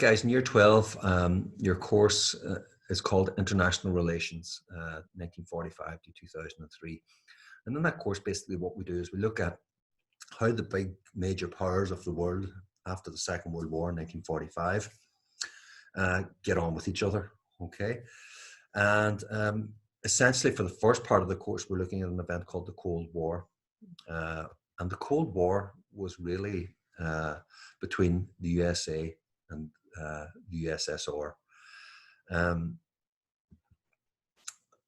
Guys, in year 12, your course is called International Relations, 1945 to 2003. And in that course, basically what we do is we look at how the big major powers of the world after the Second World War in 1945 get on with each other, okay? And essentially for the first part of the course, we're looking at an event called the Cold War. And the Cold War was really between the USA and the USSR.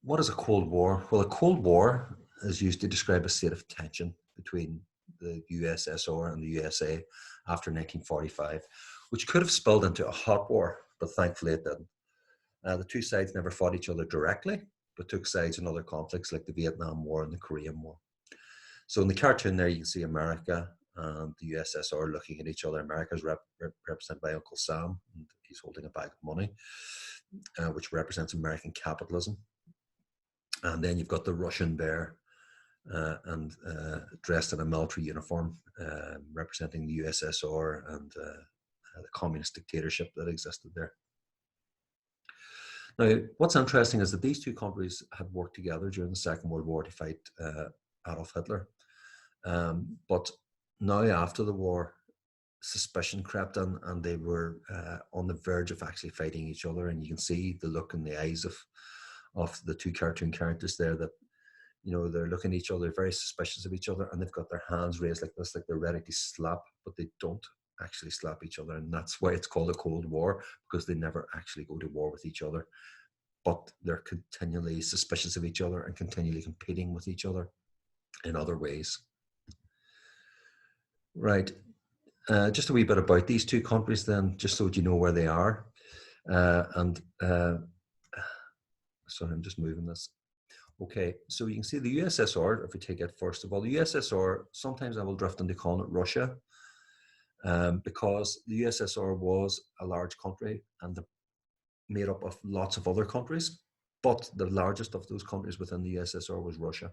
What is a Cold War? Well, a Cold War is used to describe a state of tension between the USSR and the USA after 1945, which could have spilled into a hot war, but thankfully it didn't. The two sides never fought each other directly, but took sides in other conflicts like the Vietnam War and the Korean War. So in the cartoon there, you can see America and the USSR looking at each other. America is represented by Uncle Sam, and he's holding a bag of money, which represents American capitalism. And then you've got the Russian bear and dressed in a military uniform, representing the USSR and the communist dictatorship that existed there. Now, what's interesting is that these two countries had worked together during the Second World War to fight Adolf Hitler. But now after the war, suspicion crept in and they were on the verge of actually fighting each other. And you can see the look in the eyes of the two cartoon characters there that, you know, they're looking at each other, very suspicious of each other, and they've got their hands raised like this, like they're ready to slap, but they don't actually slap each other. And that's why it's called a Cold War, because they never actually go to war with each other, but they're continually suspicious of each other and continually competing with each other in other ways. Right. Just a wee bit about these two countries then, just so that you know where they are. Sorry, I'm just moving this. Okay, so you can see the USSR, if we take it first of all, the USSR, sometimes I will drift into calling it Russia, because the USSR was a large country and made up of lots of other countries, but the largest of those countries within the USSR was Russia.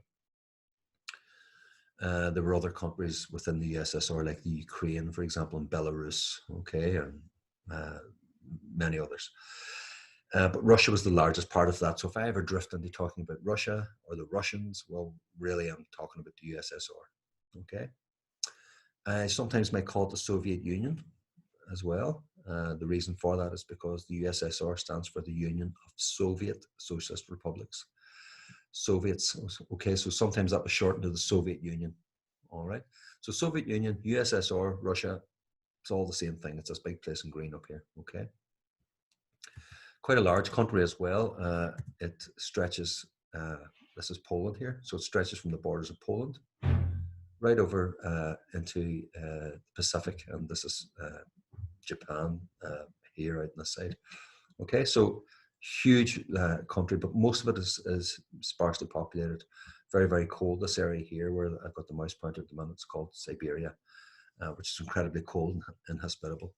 There were other countries within the USSR, like the Ukraine, for example, and Belarus, okay, and many others. But Russia was the largest part of that. So if I ever drift into talking about Russia or the Russians, well, really, I'm talking about the USSR, okay? I sometimes might call it the Soviet Union as well. The reason for that is because the USSR stands for the Union of Soviet Socialist Republics. Soviets, okay, so sometimes that was shortened to the Soviet Union, all right? So Soviet Union, USSR, Russia, it's all the same thing. It's this big place in green up here, okay? Quite a large country as well. It stretches, this is Poland here, so it stretches from the borders of Poland right over into the Pacific, and this is Japan here out on the side. Okay, so huge country, but most of it is sparsely populated. Very, very cold. This area here where I've got the mouse pointer at the moment, it's called Siberia, which is incredibly cold and inhospitable.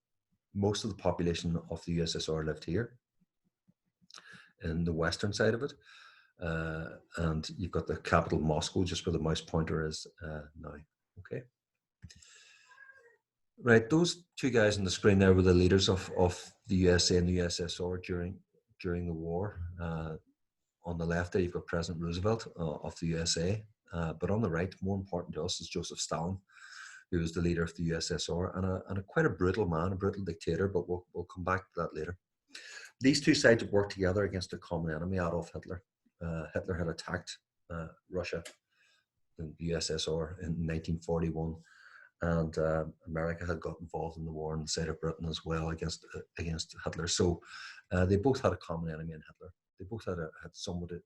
Most of the population of the USSR lived here in the western side of it. And you've got the capital Moscow just where the mouse pointer is now, okay? Right, those two guys on the screen there were the leaders of the USA and the USSR during the war. On the left there, you've got President Roosevelt of the USA, but on the right, more important to us, is Joseph Stalin, who was the leader of the USSR and a quite a brutal man, a brutal dictator, but we'll come back to that later. These two sides have worked together against a common enemy, Adolf Hitler. Hitler had attacked Russia and the USSR in 1941, and America had got involved in the war on the side of Britain as well against Hitler. So they both had a common enemy in Hitler. They both had somebody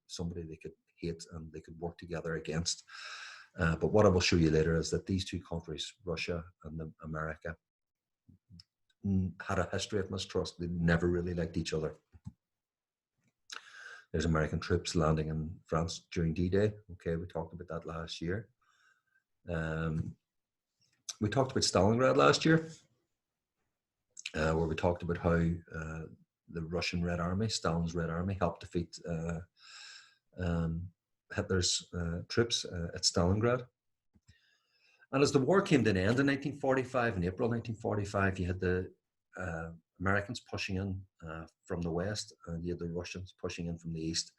they could hate and they could work together against. But what I will show you later is that these two countries, Russia and America, had a history of mistrust. They never really liked each other. There's American troops landing in France during D-Day. Okay, we talked about that last year. We talked about Stalingrad last year, where we talked about how the Russian Red Army, Stalin's Red Army, helped defeat Hitler's troops at Stalingrad. And as the war came to an end in 1945, in April 1945, you had the Americans pushing in from the west, and you had the Russians pushing in from the east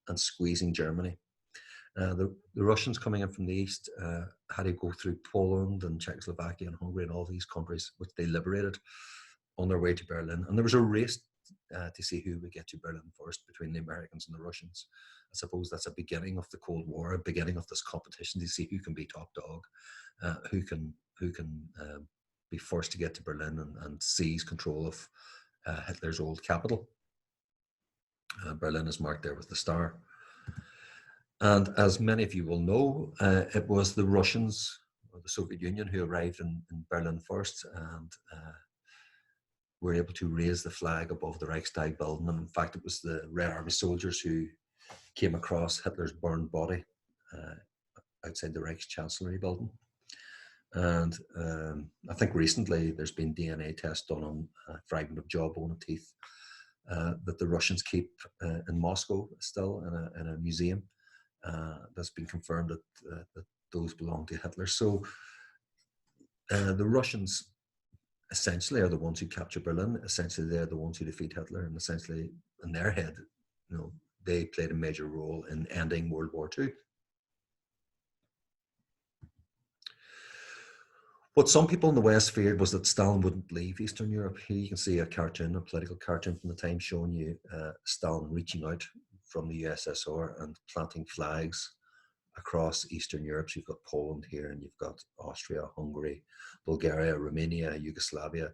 and squeezing Germany. The Russians coming in from the east had to go through Poland and Czechoslovakia and Hungary and all these countries, which they liberated on their way to Berlin. And there was a race to see who would get to Berlin first between the Americans and the Russians. I suppose that's a beginning of the Cold War, a beginning of this competition to see who can be top dog, who can be forced to get to Berlin and seize control of Hitler's old capital. Berlin is marked there with the star. And as many of you will know, it was the Russians or the Soviet Union who arrived in Berlin first and were able to raise the flag above the Reichstag building. And in fact, it was the Red Army soldiers who came across Hitler's burned body outside the Reichschancellery building. And I think recently there's been DNA tests done on a fragment of jawbone and teeth that the Russians keep in Moscow still in a museum. That's been confirmed that those belong to Hitler. So the Russians essentially are the ones who capture Berlin. Essentially, they're the ones who defeat Hitler, and essentially, in their head, they played a major role in ending World War II. What some people in the West feared was that Stalin wouldn't leave Eastern Europe. Here you can see a cartoon, a political cartoon from the time showing you Stalin reaching out from the USSR and planting flags across Eastern Europe. So you've got Poland here, and you've got Austria, Hungary, Bulgaria, Romania, Yugoslavia.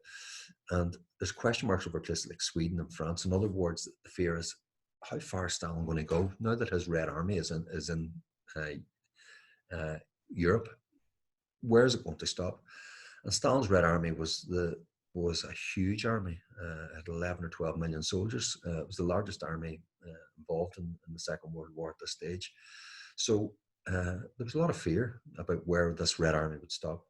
And there's question marks over places like Sweden and France. In other words, the fear is, how far is Stalin going to go now that his Red Army is in Europe? Where is it going to stop? And Stalin's Red Army was a huge army. It had 11 or 12 million soldiers. It was the largest army involved in the Second World War at this stage. So there was a lot of fear about where this Red Army would stop.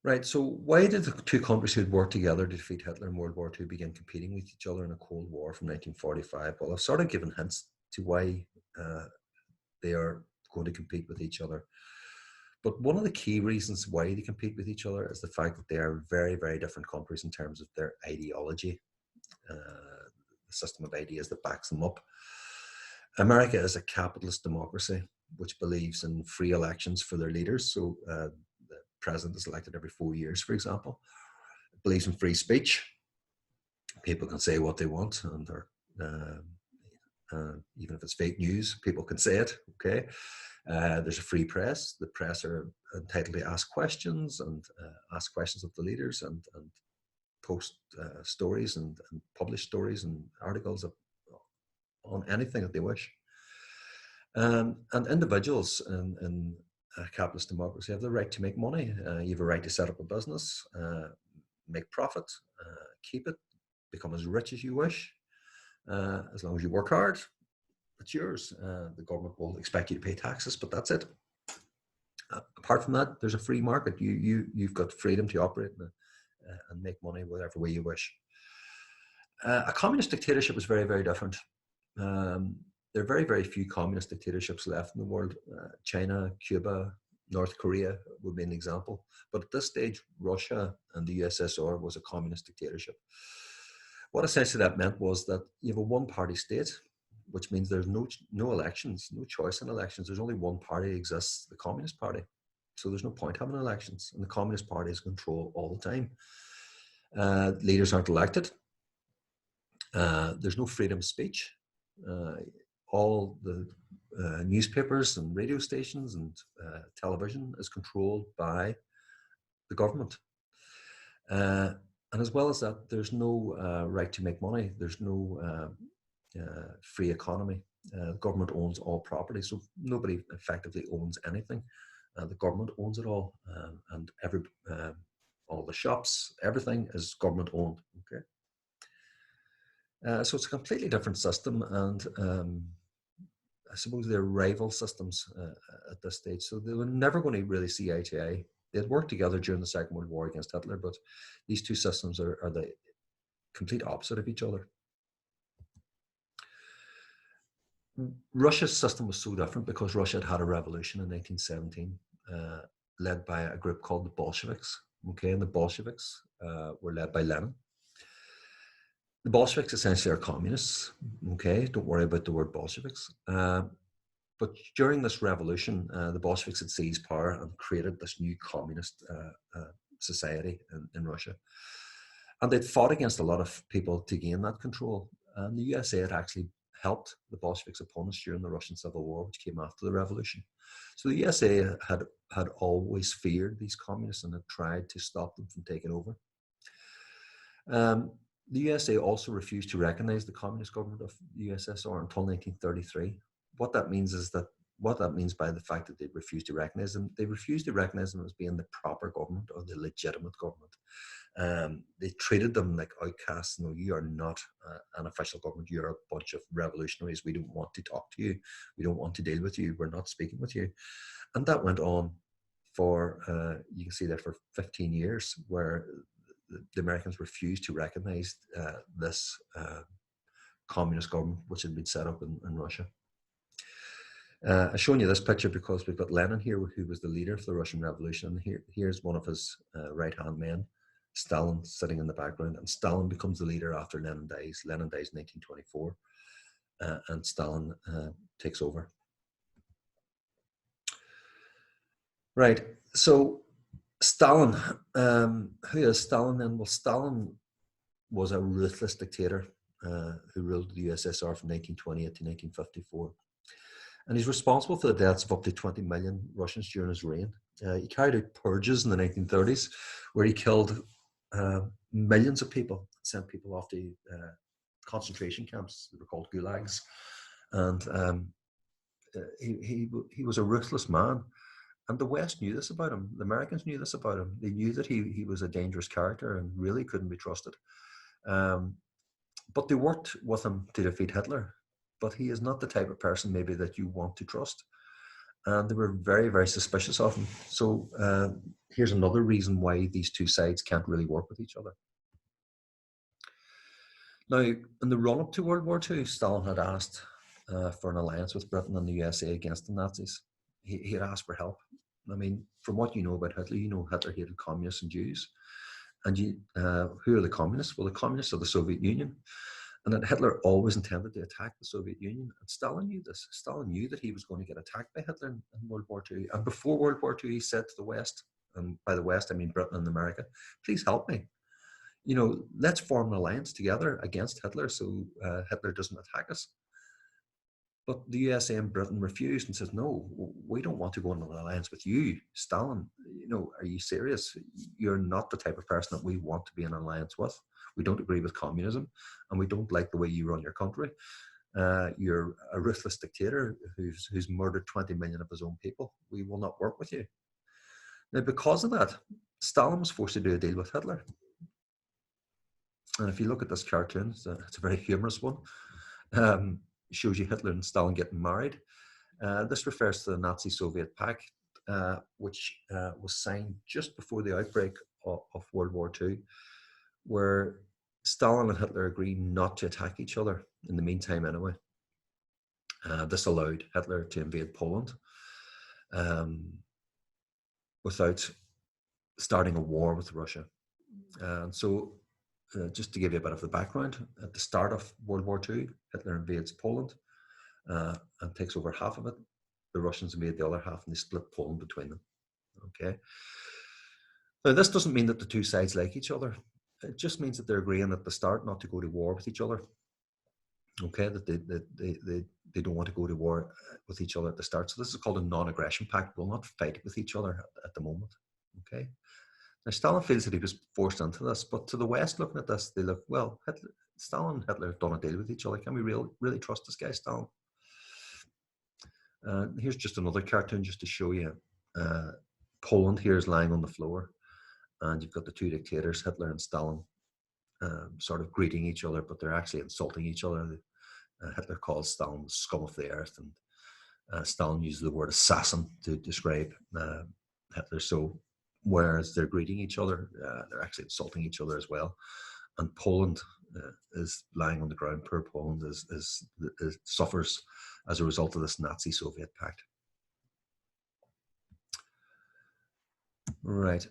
Right, so why did the two countries who had worked together to defeat Hitler in World War II begin competing with each other in a Cold War from 1945? Well, I've sort of given hints to why they are going to compete with each other. But one of the key reasons why they compete with each other is the fact that they are very, very different countries in terms of their ideology, the system of ideas that backs them up. America is a capitalist democracy which believes in free elections for their leaders. So the president is elected every 4 years, for example. It believes in free speech. People can say what they want, and even if it's fake news, people can say it, okay? There's a free press. The press are entitled to ask questions and ask questions of the leaders and post stories and publish stories and articles on anything that they wish. And individuals in a capitalist democracy have the right to make money. You have a right to set up a business, make profit, keep it, become as rich as you wish. As long as you work hard, it's yours. The government will expect you to pay taxes, but that's it. Apart from that, there's a free market. You've got freedom to operate and make money whatever way you wish. A communist dictatorship is very, very different. There are very, very few communist dictatorships left in the world. China, Cuba, North Korea would be an example. But at this stage, Russia and the USSR was a communist dictatorship. What essentially that meant was that you have a one-party state, which means there's no elections, no choice in elections. There's only one party that exists, the Communist Party. So there's no point having elections. And the Communist Party is in control all the time. Leaders aren't elected. There's no freedom of speech. All the newspapers and radio stations and television is controlled by the government. And as well as that, there's no right to make money. There's no free economy. The government owns all property, so nobody effectively owns anything. The government owns it all, and all the shops, everything is government owned. Okay. So it's a completely different system, and I suppose they're rival systems at this stage. So they were never going to really see eye to eye. They had worked together during the Second World War against Hitler, but these two systems are the complete opposite of each other. Russia's system was so different because Russia had had a revolution in 1917, led by a group called the Bolsheviks. okay, and the Bolsheviks were led by Lenin. The Bolsheviks essentially are communists, okay, don't worry about the word Bolsheviks. But during this revolution, the Bolsheviks had seized power and created this new communist society in Russia. And they'd fought against a lot of people to gain that control. And the USA had actually helped the Bolsheviks' opponents during the Russian Civil War, which came after the revolution. So the USA had always feared these communists and had tried to stop them from taking over. The USA also refused to recognize the communist government of the USSR until 1933. What that means by the fact that they refused to recognize them, they refused to recognize them as being the proper government or the legitimate government. They treated them like outcasts. No, you are not an official government. You're a bunch of revolutionaries. We don't want to talk to you. We don't want to deal with you. We're not speaking with you. And that went on for, you can see there, for 15 years, where the Americans refused to recognize this communist government which had been set up in Russia. I'm showing you this picture because we've got Lenin here, who was the leader of the Russian Revolution. Here's one of his right-hand men, Stalin, sitting in the background. And Stalin becomes the leader after Lenin dies. Lenin dies in 1924, and Stalin takes over. Right, so Stalin, who is Stalin then? Well, Stalin was a ruthless dictator who ruled the USSR from 1928 to 1954. And he's responsible for the deaths of up to 20 million Russians during his reign. He carried out purges in the 1930s, where he killed millions of people, sent people off to concentration camps that were called gulags. And he was a ruthless man. And the West knew this about him. The Americans knew this about him. They knew that he was a dangerous character and really couldn't be trusted. But they worked with him to defeat Hitler. But he is not the type of person maybe that you want to trust. And they were very, very suspicious of him. So here's another reason why these two sides can't really work with each other. Now, in the run-up to World War II, Stalin had asked for an alliance with Britain and the USA against the Nazis. He had asked for help. I mean, from what you know about Hitler, you know Hitler hated communists and Jews. And who are the communists? Well, the communists are the Soviet Union. And that Hitler always intended to attack the Soviet Union. And Stalin knew this. Stalin knew that he was going to get attacked by Hitler in World War II. And before World War II, he said to the West, and by the West, I mean Britain and America, please help me. You know, let's form an alliance together against Hitler so Hitler doesn't attack us. But the USA and Britain refused and says, no, we don't want to go into an alliance with you, Stalin. You know, are you serious? You're not the type of person that we want to be in an alliance with. We don't agree with communism, and we don't like the way you run your country. You're a ruthless dictator who's murdered 20 million of his own people. We will not work with you. Now, because of that, Stalin was forced to do a deal with Hitler. And if you look at this cartoon, it's a very humorous one. Shows you Hitler and Stalin getting married. This refers to the Nazi-Soviet Pact, which was signed just before the outbreak of World War II, where Stalin and Hitler agreed not to attack each other in the meantime anyway. This allowed Hitler to invade Poland without starting a war with Russia. So just to give you a bit of the background, at the start of World War II, Hitler invades Poland and takes over half of it. The Russians invade the other half and they split Poland between them. Okay. Now, this doesn't mean that the two sides like each other. It just means that they're agreeing at the start not to go to war with each other. Okay, that they don't want to go to war with each other at the start. So this is called a non-aggression pact. We'll not fight with each other at the moment. Okay. Now, Stalin feels that he was forced into this, but to the West looking at this, they look, well, Stalin and Hitler have done a deal with each other. Can we really trust this guy, Stalin? Here's just another cartoon just to show you. Poland here is lying on the floor, and you've got the two dictators, Hitler and Stalin, sort of greeting each other, but they're actually insulting each other. Hitler calls Stalin the scum of the earth, and Stalin uses the word assassin to describe Hitler. So whereas they're greeting each other, they're actually insulting each other as well. And Poland is lying on the ground. Poor Poland suffers as a result of this Nazi-Soviet pact. Right.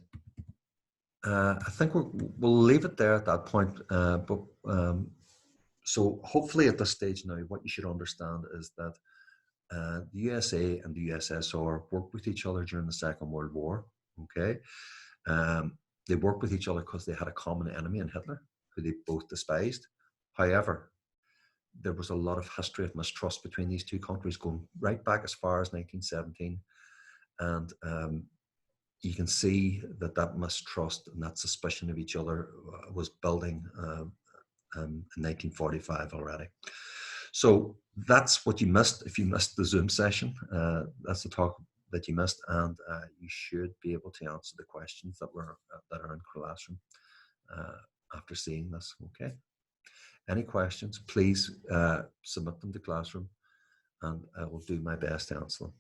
I think we'll leave it there at that point. So hopefully at this stage now, what you should understand is that the USA and the USSR worked with each other during the Second World War. Okay, they worked with each other because they had a common enemy in Hitler, who they both despised. However, there was a lot of history of mistrust between these two countries going right back as far as 1917, and you can see that that mistrust and that suspicion of each other was building in 1945 already. So that's what you missed if you missed the Zoom session. That's the talk that you missed, and you should be able to answer the questions that are in Classroom after seeing this. Okay. Any questions? Please submit them to Classroom, and I will do my best to answer them.